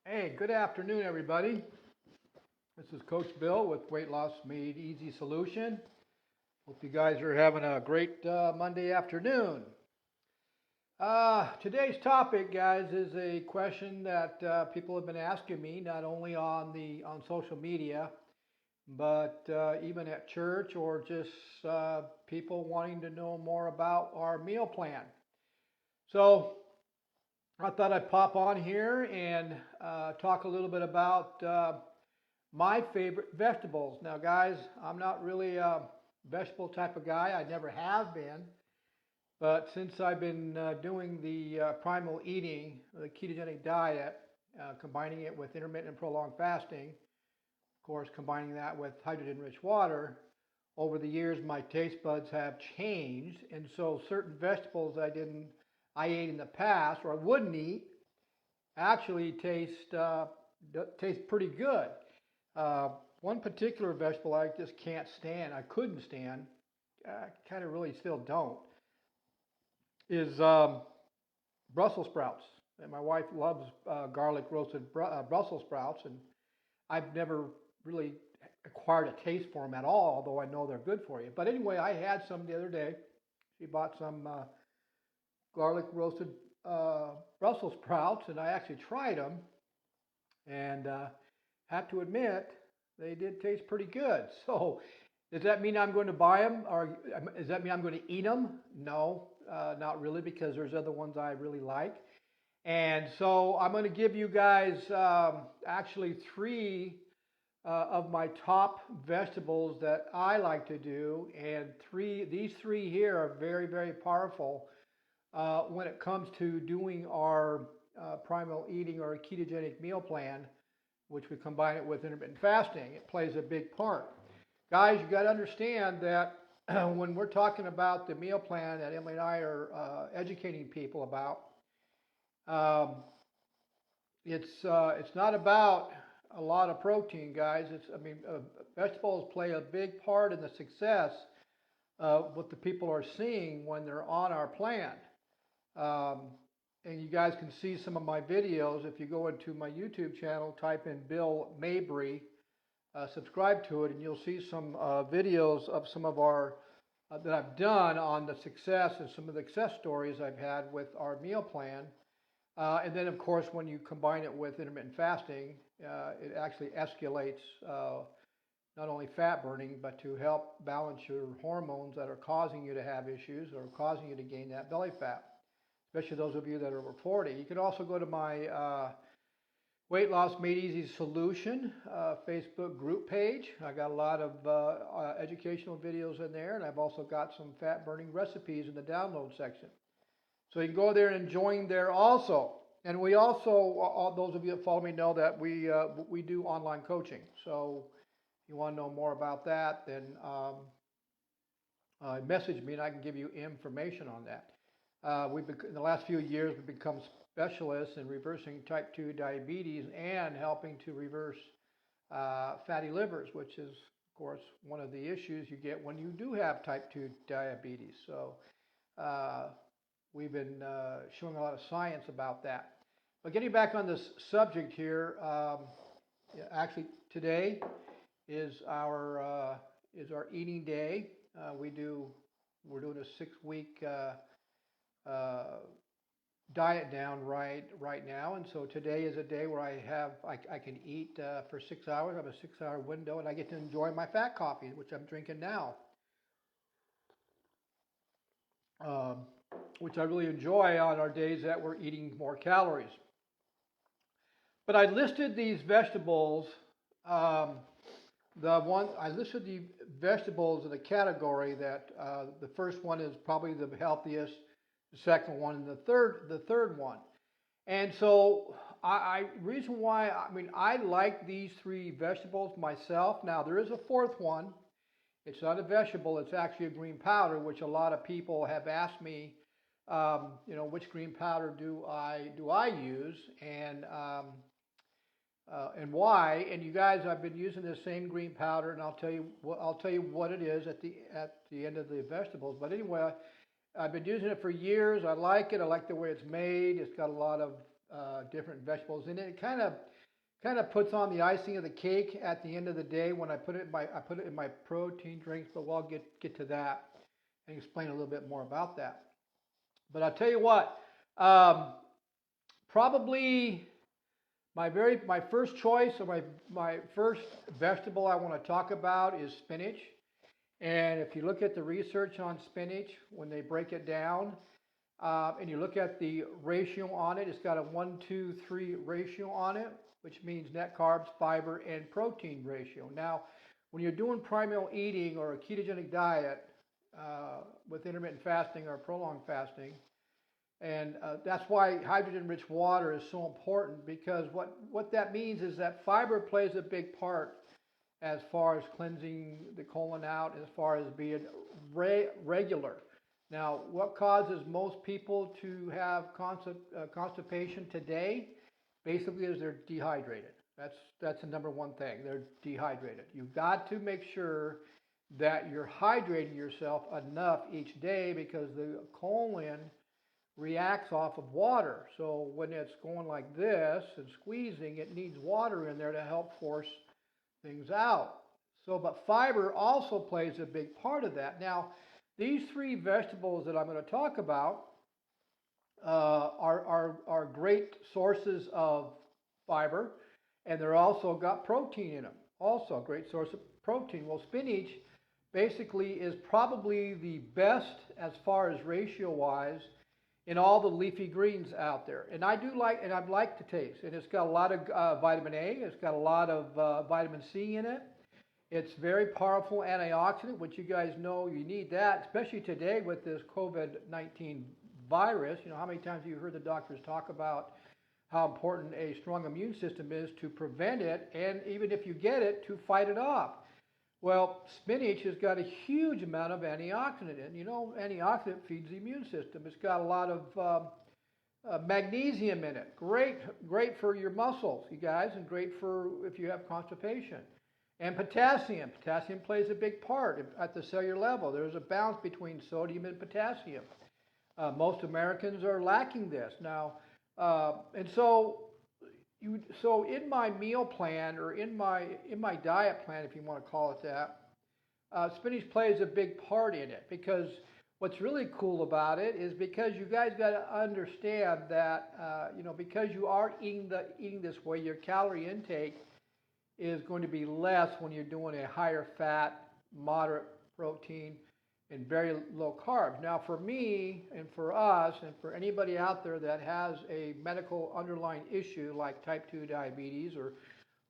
Hey, good afternoon, everybody. This is Coach Bill with Weight Loss Made Easy Solution. Hope you guys are having a great Monday afternoon. Today's topic, guys, is a question that people have been asking me, not only on social media, but even at church or just people wanting to know more about our meal plan. So I thought I'd pop on here and talk a little bit about my favorite vegetables. Now, guys, I'm not really a vegetable type of guy. I never have been. But since I've been doing the primal eating, the ketogenic diet, combining it with intermittent and prolonged fasting, of course, combining that with hydrogen-rich water, over the years my taste buds have changed, and so certain vegetables I ate in the past or I wouldn't eat actually taste pretty good. One particular vegetable I just can't stand, I couldn't stand, kind of really still don't, is Brussels sprouts. And my wife loves garlic roasted Brussels sprouts, and I've never really acquired a taste for them at all, although I know they're good for you. But anyway, I had some the other day. She bought some garlic roasted Brussels sprouts, and I actually tried them, and have to admit they did taste pretty good. So does that mean I'm going to buy them, or does that mean I'm going to eat them? No, not really, because there's other ones I really like. And so I'm going to give you guys actually three of my top vegetables that I like to do, and these three here are very, very powerful when it comes to doing our primal eating or a ketogenic meal plan, which we combine it with intermittent fasting. It plays a big part. Guys, you got to understand that when we're talking about the meal plan that Emily and I are educating people about, it's not about a lot of protein, guys. Vegetables play a big part in the success of what the people are seeing when they're on our plan. And you guys can see some of my videos. If you go into my YouTube channel, type in Bill Mabry, subscribe to it, and you'll see some videos of some of our that I've done on the success and some of the success stories I've had with our meal plan. And then, of course, when you combine it with intermittent fasting, it actually escalates not only fat burning, but to help balance your hormones that are causing you to have issues or causing you to gain that belly fat, especially those of you that are over 40. You can also go to my Weight Loss Made Easy Solution Facebook group page. I got a lot of educational videos in there, and I've also got some fat burning recipes in the download section. So you can go there and join there also. And we also, all those of you that follow me know that we do online coaching. So if you want to know more about that, then message me and I can give you information on that. In the last few years, we've become specialists in reversing type 2 diabetes and helping to reverse fatty livers, which is, of course, one of the issues you get when you do have type 2 diabetes. So we've been showing a lot of science about that. But getting back on this subject here, actually today is our eating day. We're doing a 6-week diet down right now, and so today is a day where I can eat for 6 hours. I have a 6-hour window, and I get to enjoy my fat coffee, which I'm drinking now, which I really enjoy on our days that we're eating more calories. But I listed these vegetables. I listed the vegetables in a category that the first one is probably the healthiest, the second one, and the third one. And so reason why I like these three vegetables myself. Now there is a fourth one. It's not a vegetable. It's actually a green powder, which a lot of people have asked me, which green powder do I use, and why. And you guys, I've been using this same green powder, and I'll tell you what it is at the end of the vegetables. But anyway, I've been using it for years. I like it. I like the way it's made. It's got a lot of different vegetables in it. It kind of kind of puts on the icing of the cake at the end of the day when I put it in my protein drinks, but we'll get to that and explain a little bit more about that. But I'll tell you what, probably my first choice or my first vegetable I want to talk about is spinach. And if you look at the research on spinach, when they break it down, and you look at the ratio on it, it's got a 1-2-3 ratio on it, which means net carbs, fiber, and protein ratio. Now, when you're doing primal eating or a ketogenic diet with intermittent fasting or prolonged fasting, and that's why hydrogen-rich water is so important, because what that means is that fiber plays a big part as far as cleansing the colon out, as far as being regular. Now, what causes most people to have constipation today basically is they're dehydrated. That's the number one thing. They're dehydrated. You've got to make sure that you're hydrating yourself enough each day, because the colon reacts off of water. So when it's going like this and squeezing, it needs water in there to help force things out. So, but fiber also plays a big part of that. Now, these three vegetables that I'm going to talk about are great sources of fiber, and they're also got protein in them. Also a great source of protein. Well, spinach basically is probably the best as far as ratio-wise in all the leafy greens out there. And I like the taste. And it's got a lot of vitamin A. It's got a lot of vitamin C in it. It's very powerful antioxidant, which you guys know you need that, especially today with this COVID-19 virus. You know, how many times have you heard the doctors talk about how important a strong immune system is to prevent it, and even if you get it, to fight it off? Well, spinach has got a huge amount of antioxidant, and you know, antioxidant feeds the immune system. It's got a lot of magnesium in it. Great for your muscles, you guys, and great for if you have constipation. And potassium. Potassium plays a big part at the cellular level. There's a balance between sodium and potassium. Most Americans are lacking this now, and so in my meal plan, or in my diet plan, if you want to call it that, spinach plays a big part in it, because what's really cool about it is because you guys got to understand that you know, because you are eating this way, your calorie intake is going to be less when you're doing a higher fat, moderate protein, and very low carbs. Now, for me and for us and for anybody out there that has a medical underlying issue like type 2 diabetes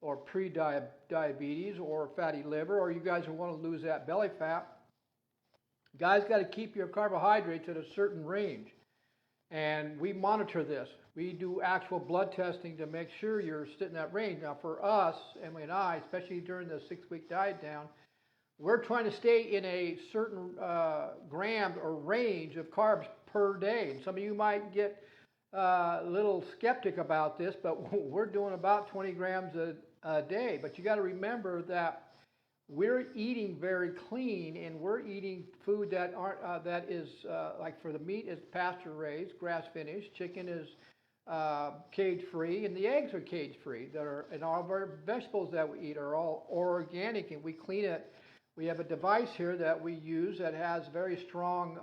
or pre-diabetes or fatty liver, or you guys who want to lose that belly fat, guys got to keep your carbohydrates at a certain range. And we monitor this. We do actual blood testing to make sure you're sitting in that range. Now, for us, Emily and I, especially during the 6-week diet down, we're trying to stay in a certain gram or range of carbs per day. And some of you might get a little skeptic about this, but we're doing about 20 grams a day. But you got to remember that we're eating very clean, and we're eating food that is like, for the meat is pasture raised, grass finished, chicken is cage free, and the eggs are cage free. And all of our vegetables that we eat are all organic, and we clean it. We have a device here that we use that has very strong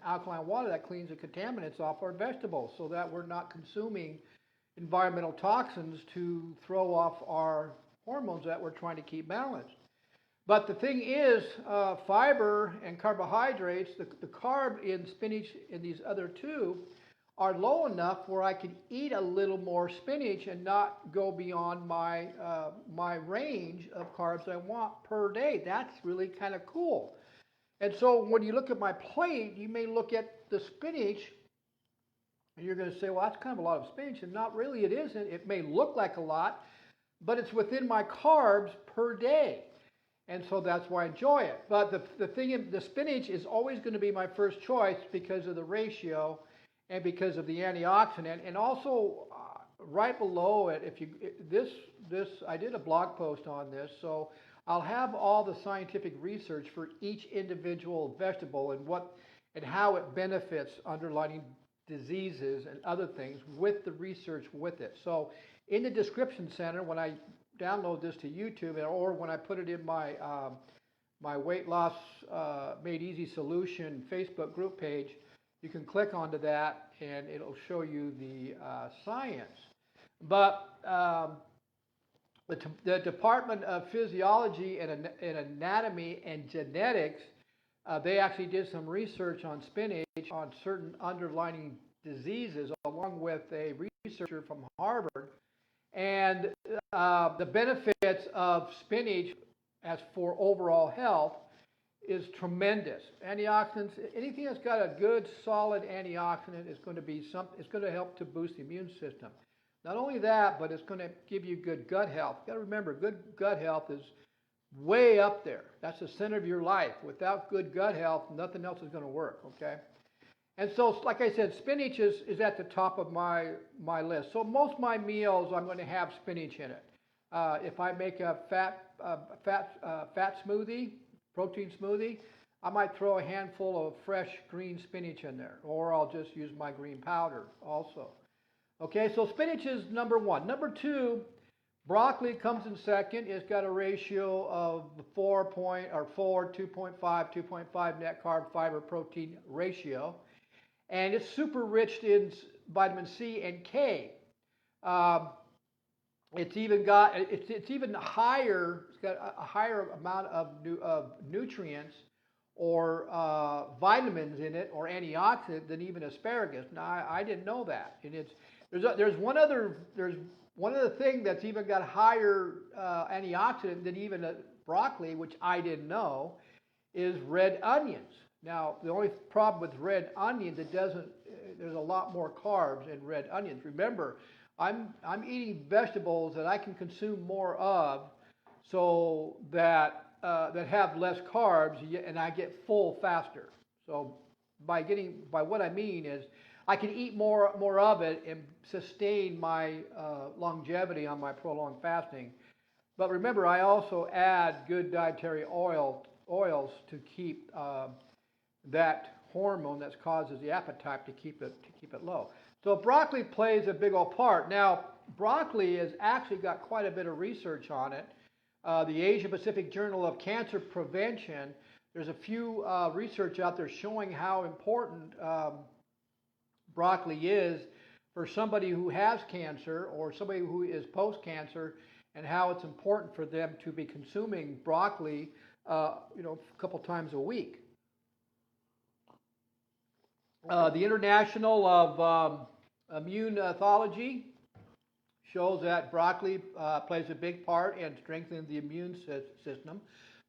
alkaline water that cleans the contaminants off our vegetables, so that we're not consuming environmental toxins to throw off our hormones that we're trying to keep balanced. But the thing is, fiber and carbohydrates, the carb in spinach and these other two are low enough where I can eat a little more spinach and not go beyond my my range of carbs I want per day. That's really kind of cool. And so when you look at my plate, you may look at the spinach and you're going to say, well, that's kind of a lot of spinach. And not really, it isn't. It may look like a lot, but it's within my carbs per day. And so that's why I enjoy it. But the spinach is always going to be my first choice because of the ratio and because of the antioxidant. And also right below it, I did a blog post on this, so I'll have all the scientific research for each individual vegetable and how it benefits underlying diseases and other things with the research with it. So in the description center, when I download this to YouTube, or when I put it in my my weight loss made easy solution Facebook group page, you can click onto that and it'll show you the science. But the Department of Physiology and Anatomy and Genetics, they actually did some research on spinach on certain underlying diseases, along with a researcher from Harvard. And the benefits of spinach as for overall health is tremendous. Antioxidants, anything that's got a good solid antioxidant is going to be something. It's going to help to boost the immune system. Not only that, but it's going to give you good gut health. You've got to remember, good gut health is way up there. That's the center of your life. Without good gut health, nothing else is going to work, okay? And so, like I said, spinach is at the top of my list. So most of my meals, I'm going to have spinach in it. If I make a fat smoothie, protein smoothie, I might throw a handful of fresh green spinach in there, or I'll just use my green powder also. Okay, so spinach is number one. Number two, broccoli comes in second. It's got a ratio of 2.5, 2.5 net carb fiber protein ratio. And it's super rich in vitamin C and K. It's even got it's even higher. It's got a higher amount of nutrients or vitamins in it, or antioxidant, than even asparagus. Now I didn't know that. And there's one other thing that's even got higher antioxidant than even broccoli, which I didn't know, is red onions. Now, the only problem with red onions, there's a lot more carbs in red onions. Remember, I'm eating vegetables that I can consume more of, so that have less carbs, and I get full faster. So by what I mean is, I can eat more of it and sustain my longevity on my prolonged fasting. But remember, I also add good dietary oils to keep that hormone that causes the appetite to keep it low. So broccoli plays a big old part. Now, broccoli has actually got quite a bit of research on it. The Asia Pacific Journal of Cancer Prevention, there's a few research out there showing how important broccoli is for somebody who has cancer or somebody who is post-cancer, and how it's important for them to be consuming broccoli a couple times a week. The International of Immunology shows that broccoli plays a big part in strengthening the immune system.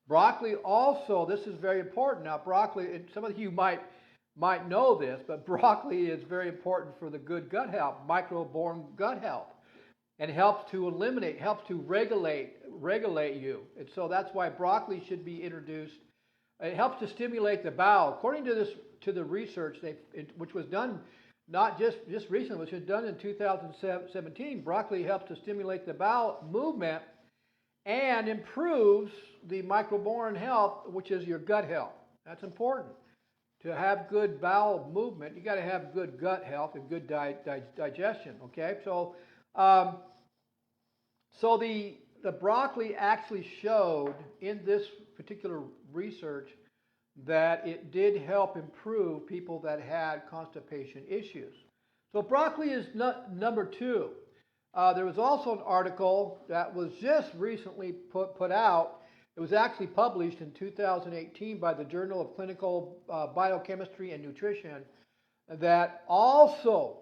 Broccoli also, this is very important. Now, broccoli, and some of you might know this, but broccoli is very important for the good gut health, microbiome gut health, and helps to regulate you. And so that's why broccoli should be introduced. It helps to stimulate the bowel. According to the research, which was done not just recently, which was done in 2017, broccoli helps to stimulate the bowel movement and improves the microbiome health, which is your gut health. That's important. To have good bowel movement, you got to have good gut health and good digestion. Okay, so the broccoli actually showed in this particular research that it did help improve people that had constipation issues. So broccoli is number two. There was also an article that was just recently put out. It was actually published in 2018 by the Journal of Clinical Biochemistry and Nutrition, that also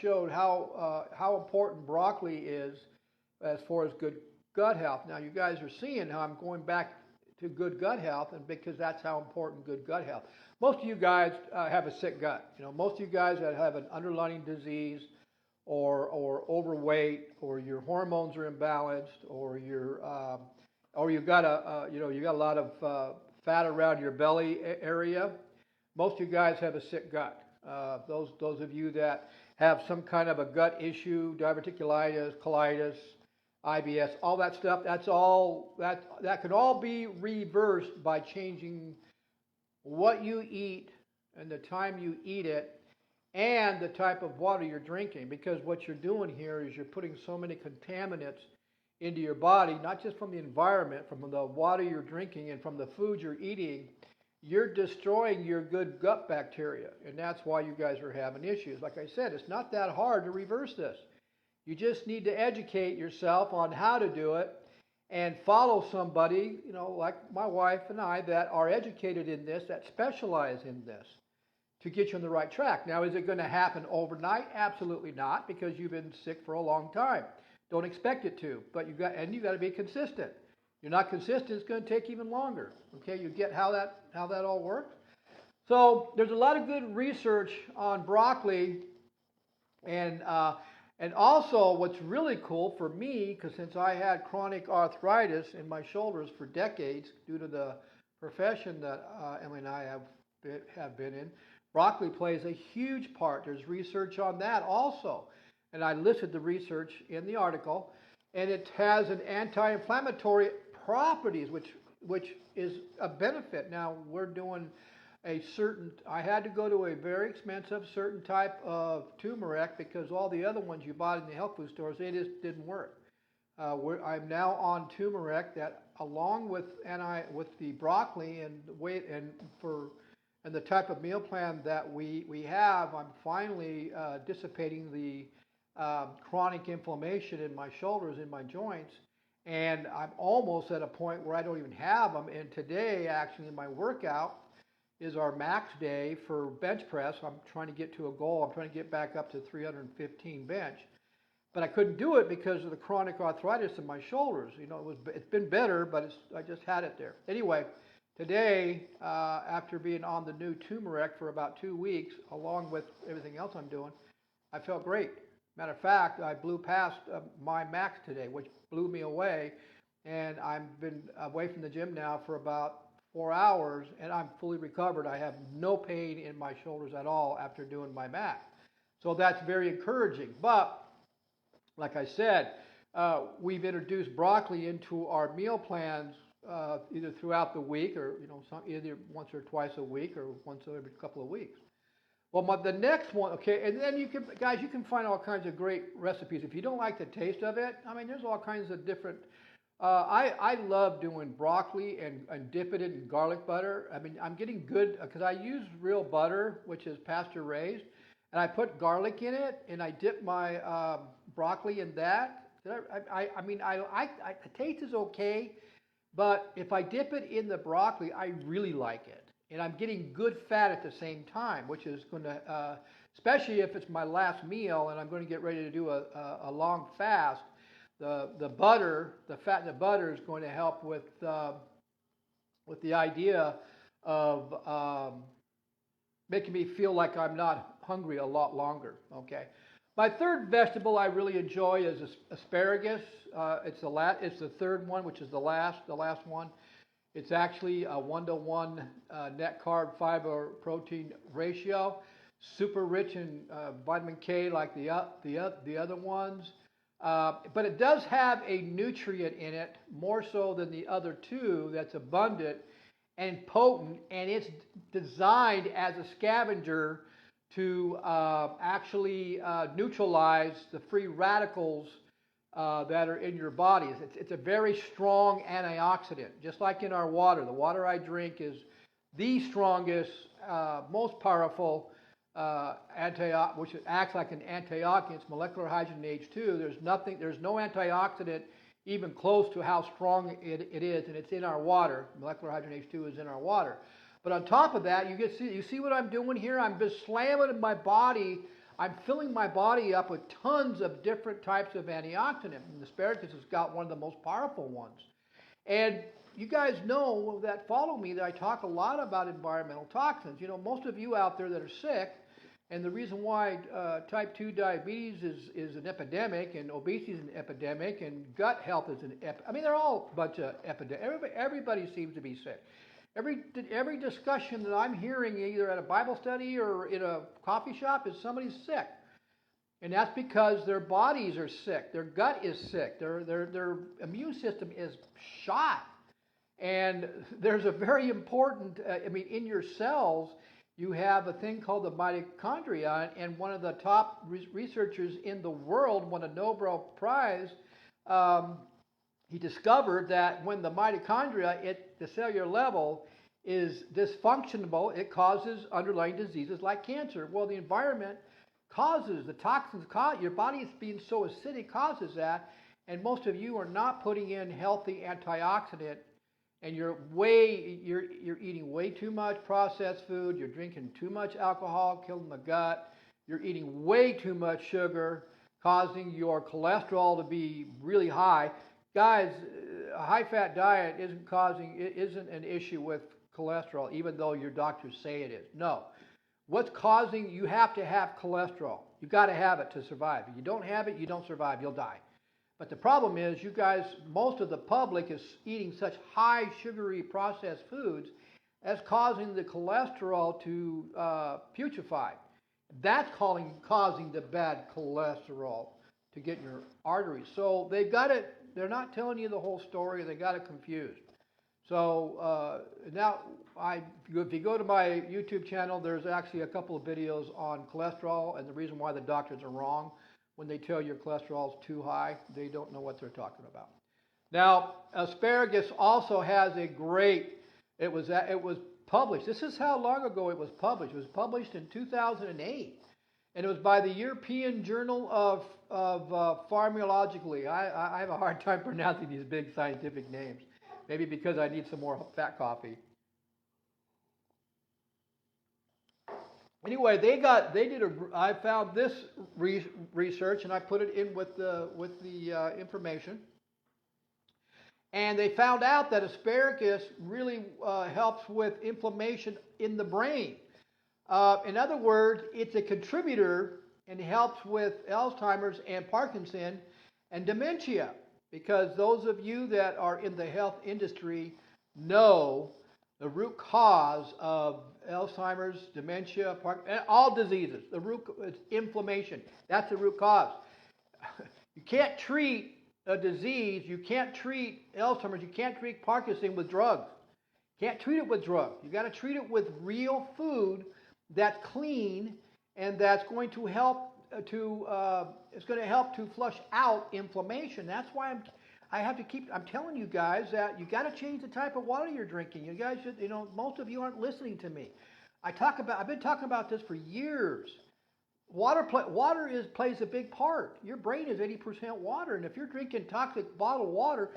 showed how important broccoli is as far as good gut health. Now, you guys are seeing how I'm going back to good gut health, and because that's how important good gut health. Most of you guys have a sick gut. Most of you guys that have an underlying disease, or overweight, or your hormones are imbalanced, or you got a lot of fat around your belly area. Most of you guys have a sick gut. Those of you that have some kind of a gut issue, diverticulitis, colitis, IBS, all that stuff, that can all be reversed by changing what you eat and the time you eat it, and the type of water you're drinking, because what you're doing here is you're putting so many contaminants into your body, not just from the environment, from the water you're drinking and from the food you're eating. You're destroying your good gut bacteria, and that's why you guys are having issues. Like I said, it's not that hard to reverse this. You just need to educate yourself on how to do it and follow somebody, like my wife and I, that are educated in this, that specialize in this, to get you on the right track. Now, is it going to happen overnight? Absolutely not, because you've been sick for a long time. Don't expect it to, but you got to be consistent. You're not consistent, it's going to take even longer. Okay, you get how that all works? So there's a lot of good research on broccoli, and also what's really cool for me, because since I had chronic arthritis in my shoulders for decades due to the profession that Emily and I have been in, broccoli plays a huge part. There's research on that also, and I listed the research in the article, and it has an anti-inflammatory properties, which is a benefit. Now we're doing I had to go to a very expensive certain type of turmeric, because all the other ones you bought in the health food stores, they just didn't work. I'm now on turmeric that, along with the broccoli and the type of meal plan that we have, I'm finally dissipating the chronic inflammation in my shoulders, in my joints, and I'm almost at a point where I don't even have them. And today, actually, in my workout, is our max day for bench press. I'm trying to get to a goal. I'm trying to get back up to 315 bench. But I couldn't do it because of the chronic arthritis in my shoulders. It's been better, but I just had it there. Anyway, today, after being on the new turmeric for about 2 weeks, along with everything else I'm doing, I felt great. Matter of fact, I blew past my max today, which blew me away. And I've been away from the gym now for about 4 hours, and I'm fully recovered. I have no pain in my shoulders at all after doing my max. So that's very encouraging. But like I said, we've introduced broccoli into our meal plans either throughout the week, or either once or twice a week, or once every couple of weeks. Well, the next one, okay, and then you can find all kinds of great recipes. If you don't like the taste of it, there's all kinds of different. I love doing broccoli and dipping it in garlic butter. I'm getting good because I use real butter, which is pasture raised, and I put garlic in it, and I dip my broccoli in that. The taste is okay, but if I dip it in the broccoli, I really like it. And I'm getting good fat at the same time, which is going to, especially if it's my last meal and I'm going to get ready to do a long fast, the butter, the fat in the butter is going to help with the idea of making me feel like I'm not hungry a lot longer. Okay. My third vegetable I really enjoy is asparagus. It's the third one, which is the last one. It's actually a 1-to-1 net carb fiber protein ratio. Super rich in vitamin K, like the other ones. But it does have a nutrient in it, more so than the other two, that's abundant and potent, and it's designed as a scavenger to actually neutralize the free radicals that are in your body. It's a very strong antioxidant, just like in our water. The water I drink is the strongest, most powerful which acts like an antioxidant. It's molecular hydrogen H2. There's no antioxidant even close to how strong it is, and it's in our water. Molecular hydrogen H2 is in our water. But on top of that, you see what I'm doing here? I'm just slamming my body. I'm filling my body up with tons of different types of antioxidant. And asparagus has got one of the most powerful ones. And you guys know that follow me that I talk a lot about environmental toxins. Most of you out there that are sick, and the reason why type 2 diabetes is an epidemic, and obesity is an epidemic, and gut health is an epidemic. They're all a bunch of epidemics. Everybody seems to be sick. Every discussion that I'm hearing, either at a Bible study or in a coffee shop, is somebody's sick. And that's because their bodies are sick. Their gut is sick. Their immune system is shot. And there's a very important, in your cells, you have a thing called the mitochondria, and one of the top researchers in the world won a Nobel Prize. He discovered that when the mitochondria at the cellular level is dysfunctional, it causes underlying diseases like cancer. Well, the environment causes, the toxins cause, your body is being so acidic causes that, and most of you are not putting in healthy antioxidant, and you're eating way too much processed food, you're drinking too much alcohol, killing the gut, you're eating way too much sugar, causing your cholesterol to be really high. Guys, a high-fat diet isn't an issue with cholesterol, even though your doctors say it is. No. What's causing, you have to have cholesterol. You've got to have it to survive. If you don't have it, you don't survive. You'll die. But the problem is, you guys, most of the public is eating such high sugary processed foods as causing the cholesterol to putrefy. That's causing the bad cholesterol to get in your arteries. So they got it. They're not telling you the whole story. They got it confused. So now, if you go to my YouTube channel, there's actually a couple of videos on cholesterol and the reason why the doctors are wrong when they tell your cholesterol is too high. They don't know what they're talking about. Now, asparagus also has a great. It was published. This is how long ago it was published. It was published in 2008. And it was by the European Journal of Pharmacology. I have a hard time pronouncing these big scientific names. Maybe because I need some more fat coffee. Anyway, I found this research and I put it in with the information. And they found out that asparagus really helps with inflammation in the brain. In other words, it's a contributor and helps with Alzheimer's and Parkinson and dementia. Because those of you that are in the health industry know the root cause of Alzheimer's, dementia, all diseases. The root is inflammation. That's the root cause. You can't treat a disease. You can't treat Alzheimer's. You can't treat Parkinson with drugs. You can't treat it with drugs. You got to treat it with real food that's clean and that's going to help to flush out inflammation. That's why I'm telling you guys that you got to change the type of water you're drinking. You guys should, most of you aren't listening to me. I've been talking about this for years. Water plays a big part. Your brain is 80% water, and if you're drinking toxic bottled water,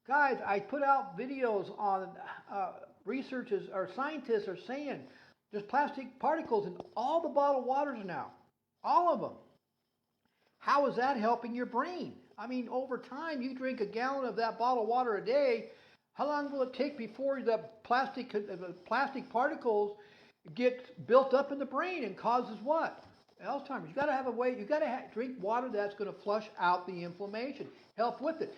guys, I put out videos on researchers or scientists are saying there's plastic particles in all the bottled waters now. All of them. How is that helping your brain? I mean, over time, you drink a gallon of that bottled water a day. How long will it take before the plastic particles get built up in the brain and causes what? Alzheimer's. You got to have a way. You got to drink water that's going to flush out the inflammation. Help with it.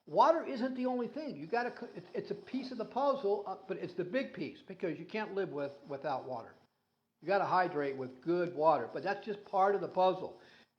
Water isn't the only thing. You got to. It's a piece of the puzzle, but it's the big piece because you can't live without water. You got to hydrate with good water, but that's just part of the puzzle.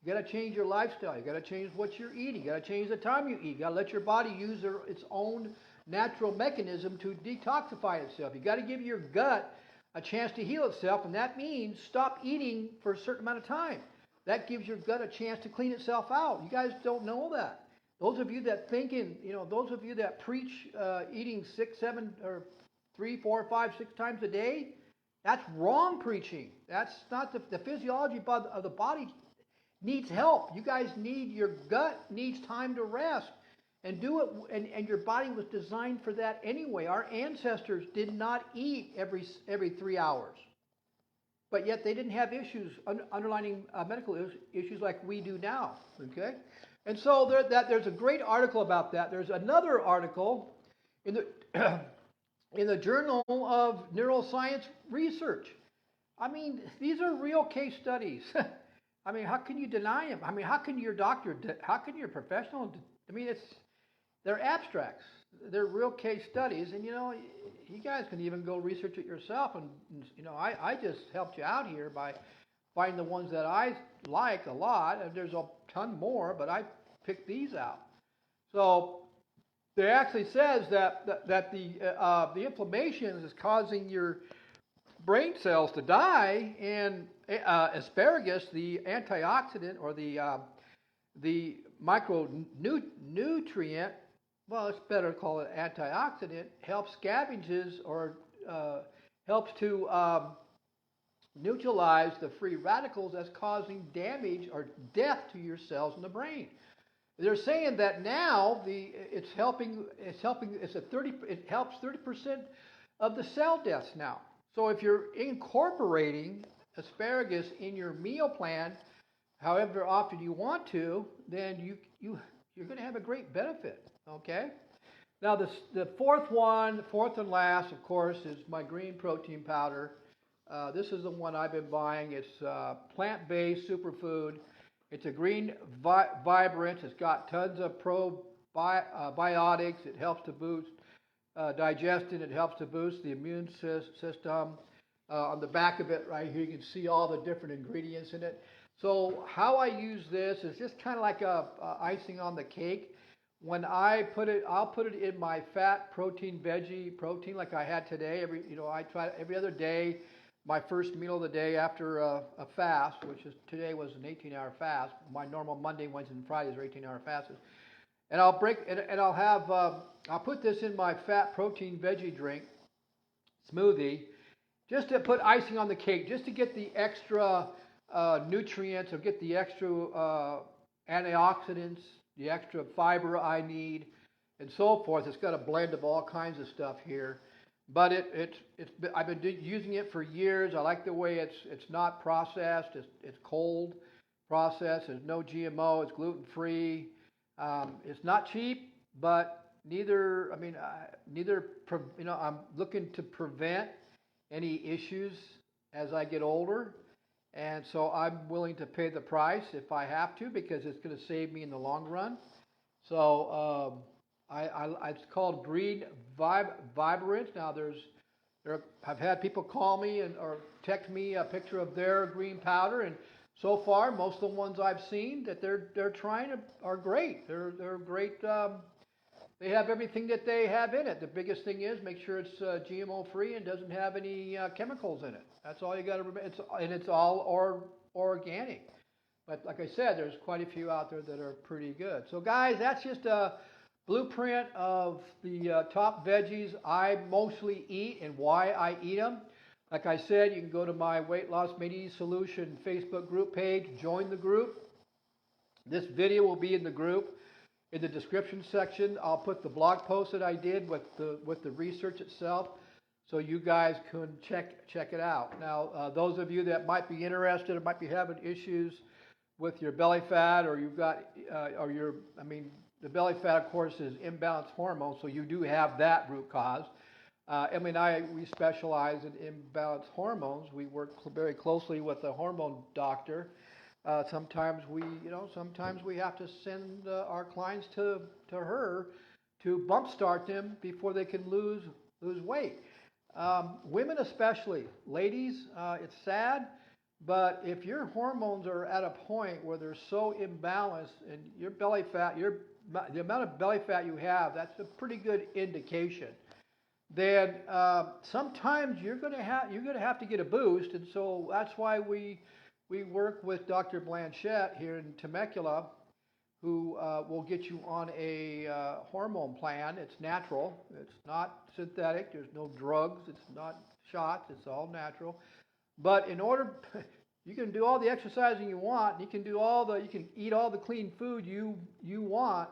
You got to change your lifestyle. You got to change what you're eating. You got to change the time you eat. You got to let your body use its own natural mechanism to detoxify itself. You got to give your gut a chance to heal itself, and that means stop eating for a certain amount of time. That gives your gut a chance to clean itself out. You guys don't know that. Those of you that those of you that preach eating 6, 7, or 3, 4, 5, 6 times a day, that's wrong preaching. That's not the physiology of the body needs help. You guys your gut needs time to rest and do it, and your body was designed for that anyway. Our ancestors did not eat every 3 hours, but yet they didn't have underlying medical issues like we do now. Okay, and so there's a great article about that. There's another article in the in the Journal of Neuroscience Research. I mean, these are real case studies. I mean, how can you deny them? I mean, how can your professional? I mean, they're abstracts. They're real case studies, and you guys can even go research it yourself. And I just helped you out here by finding the ones that I like a lot, and there's a ton more, but I picked these out. So it actually says that the inflammation is causing your brain cells to die, and asparagus, the antioxidant or the micronutrient, well, it's better to call it antioxidant, helps scavenges or helps to neutralize the free radicals that's causing damage or death to your cells in the brain. They're saying that now it helps 30% of the cell deaths now. So if you're incorporating asparagus in your meal plan, however often you want to, then you're going to have a great benefit. Okay. Now the fourth and last, of course, is my green protein powder. This is the one I've been buying. It's plant-based superfood. It's a green vibrant. It's got tons of probiotics. It helps to boost digestion. It helps to boost the immune system. On the back of it right here, you can see all the different ingredients in it. So how I use this is just kind of like a icing on the cake. When I put it, I'll put it in my fat protein, veggie protein like I had today. I try every other day. My first meal of the day after a fast, which is today was an 18-hour fast. My normal Monday, Wednesday, and Fridays are 18-hour fasts. And I'll break and I'll have I'll put this in my fat protein veggie drink smoothie, just to put icing on the cake, just to get the extra nutrients or get the extra antioxidants, the extra fiber I need, and so forth. It's got a blend of all kinds of stuff here. But I've been using it for years. I like the way it's not processed. It's cold processed. There's no GMO. It's gluten free. It's not cheap, but neither. I'm looking to prevent any issues as I get older, and so I'm willing to pay the price if I have to, because it's going to save me in the long run. So it's called Green Vibrant. Now I've had people call me or text me a picture of their green powder, and so far most of the ones I've seen that they're trying are great. They're great. They have everything that they have in it. The biggest thing is make sure it's GMO free and doesn't have any chemicals in it. That's all you got to remember. It's all organic. But like I said, there's quite a few out there that are pretty good. So guys, that's just a blueprint of the top veggies I mostly eat and why I eat them. Like I said, you can go to my Weight Loss Made Easy Solution Facebook group page, join the group. This video will be in the group. In the description section, I'll put the blog post that I did with the research itself, so you guys can check it out. Now, those of you that might be interested or might be having issues with your belly fat, or you've got, the belly fat, of course, is imbalanced hormones, so you do have that root cause. Emily and I, we specialize in imbalanced hormones. We work very closely with a hormone doctor. Sometimes we have to send our clients to her to bump start them before they can lose weight. Women especially, ladies, it's sad, but if your hormones are at a point where they're so imbalanced and your belly fat, the amount of belly fat you have, that's a pretty good indication. Then sometimes you're going to have to get a boost, and so that's why we work with Dr. Blanchette here in Temecula, who will get you on a hormone plan. It's natural. It's not synthetic. There's no drugs. It's not shots. It's all natural. But in order, you can do all the exercising you want. You can eat all the clean food you want.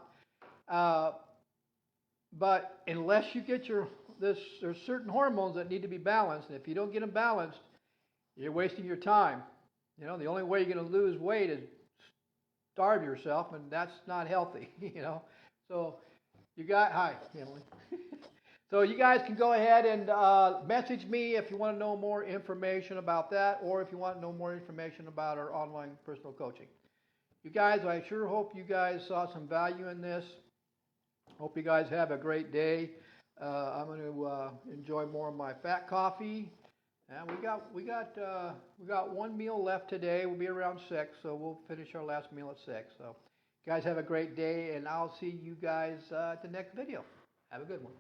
But unless you get there's certain hormones that need to be balanced, and if you don't get them balanced, you're wasting your time. The only way you're going to lose weight is starve yourself, and that's not healthy, So hi, Emily. So you guys can go ahead and message me if you want to know more information about that, or if you want to know more information about our online personal coaching. You guys, I sure hope you guys saw some value in this. Hope you guys have a great day. I'm going to enjoy more of my fat coffee. And we got one meal left today. We'll be around 6, so we'll finish our last meal at 6. So, guys, have a great day, and I'll see you guys at the next video. Have a good one.